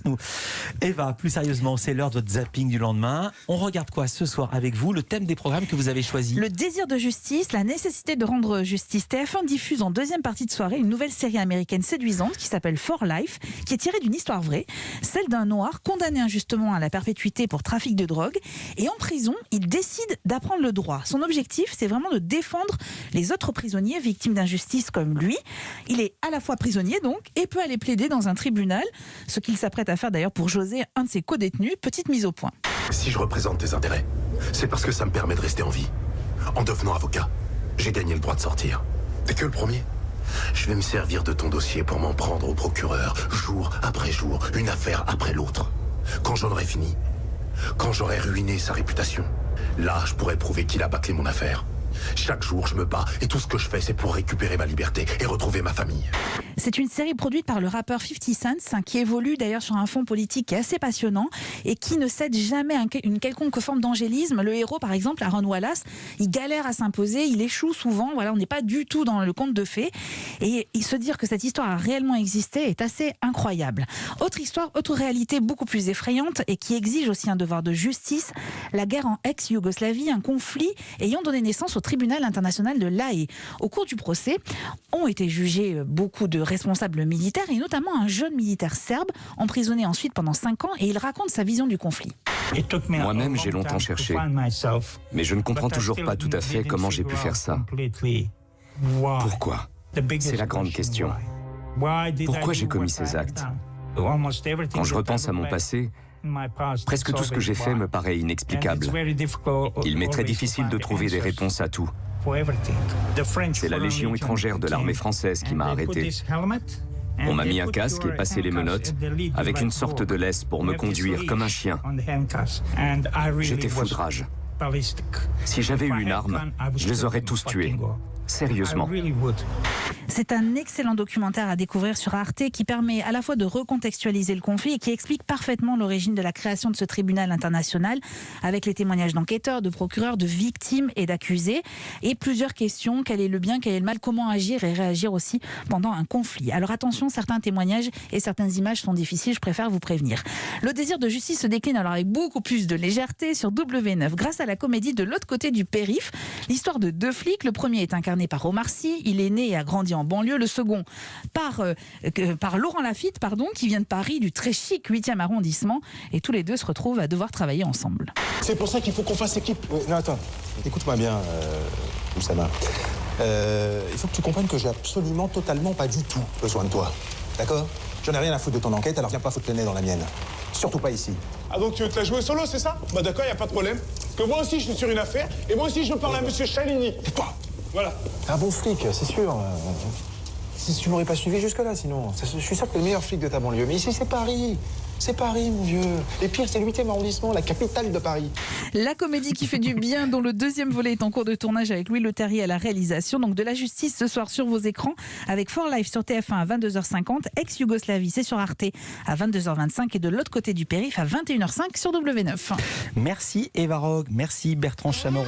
Nous. Eva, plus sérieusement, c'est l'heure de votre zapping du lendemain. On regarde quoi ce soir avec vous? Le thème des programmes que vous avez choisi? Le désir de justice, la nécessité de rendre justice. TF1 diffuse en deuxième partie de soirée une nouvelle série américaine séduisante qui s'appelle For Life, qui est tirée d'une histoire vraie, celle d'un noir condamné injustement à la perpétuité pour trafic de drogue. Et en prison, il décide d'apprendre le droit. Son objectif, c'est vraiment de défendre les autres prisonniers victimes d'injustice comme lui. Il est à la fois prisonnier donc et peut aller plaider dans un tribunal, ce qu'il s'apprête à faire d'ailleurs pour José, un de ses codétenus. Petite mise au point. Si je représente tes intérêts, c'est parce que ça me permet de rester en vie. En devenant avocat, j'ai gagné le droit de sortir. T'es que le premier. Je vais me servir de ton dossier pour m'en prendre au procureur, jour après jour, une affaire après l'autre. Quand j'en aurai fini, quand j'aurai ruiné sa réputation, là, je pourrai prouver qu'il a bâclé mon affaire. Chaque jour, je me bats et tout ce que je fais, c'est pour récupérer ma liberté et retrouver ma famille. C'est une série produite par le rappeur 50 Cent, qui évolue d'ailleurs sur un fond politique qui est assez passionnant et qui ne cède jamais à une quelconque forme d'angélisme. Le héros, par exemple, Aaron Wallace, il galère à s'imposer, il échoue souvent. Voilà, on n'est pas du tout dans le conte de fées. Et se dire que cette histoire a réellement existé est assez incroyable. Autre histoire, autre réalité beaucoup plus effrayante et qui exige aussi un devoir de justice, la guerre en ex-Yougoslavie, un conflit ayant donné naissance au tribunal international de La Haye. Au cours du procès, ont été jugés beaucoup de responsables militaires et notamment un jeune militaire serbe emprisonné ensuite pendant 5 ans, et il raconte sa vision du conflit. Moi-même, j'ai longtemps cherché, mais je ne comprends toujours pas tout à fait comment j'ai pu faire ça. Pourquoi? C'est la grande question. Pourquoi j'ai commis ces actes? Quand je repense à mon passé, presque tout ce que j'ai fait me paraît inexplicable. Il m'est très difficile de trouver des réponses à tout. C'est la Légion étrangère de l'armée française qui m'a arrêté. On m'a mis un casque et passé les menottes avec une sorte de laisse pour me conduire comme un chien. J'étais fou de rage. Si j'avais eu une arme, je les aurais tous tués. Sérieusement. C'est un excellent documentaire à découvrir sur Arte qui permet à la fois de recontextualiser le conflit et qui explique parfaitement l'origine de la création de ce tribunal international avec les témoignages d'enquêteurs, de procureurs, de victimes et d'accusés et plusieurs questions. Quel est le bien, quel est le mal, comment agir et réagir aussi pendant un conflit. Alors attention, certains témoignages et certaines images sont difficiles, je préfère vous prévenir. Le désir de justice se décline alors avec beaucoup plus de légèreté sur W9 grâce à la comédie De l'autre côté du périph'. L'histoire de 2 flics, le premier est incarné par Omar Sy, il est né et a grandi en banlieue. Le second par Laurent Lafitte, qui vient de Paris, du très chic 8e arrondissement. Et tous les deux se retrouvent à devoir travailler ensemble. C'est pour ça qu'il faut qu'on fasse équipe. Non, attends, écoute-moi bien, Oussama. Il faut que tu comprennes que j'ai absolument, totalement, pas du tout besoin de toi. D'accord? J'en ai rien à foutre de ton enquête, alors viens pas foutre le nez dans la mienne. Surtout pas ici. Ah donc tu veux te la jouer solo, c'est ça? Bah d'accord, y a pas de problème. Parce que moi aussi je suis sur une affaire, et moi aussi je veux parler à monsieur Chalini. Et toi? Voilà. T'es un bon flic, c'est sûr. Si tu m'aurais pas suivi jusque-là, sinon. Je suis sûr que t'es le meilleur flic de ta banlieue. Mais ici, c'est Paris. C'est Paris, mon vieux. Et pire, c'est le 8e arrondissement, la capitale de Paris. La comédie qui fait du bien, dont le 2e volet est en cours de tournage avec Louis Leterrier à la réalisation. Donc de la justice ce soir sur vos écrans, avec For Life sur TF1 à 22h50, Ex-Yougoslavie, c'est sur Arte à 22h25 et de l'autre côté du périph' à 21h05 sur W9. Merci Eva Rogue, merci Bertrand Chameron.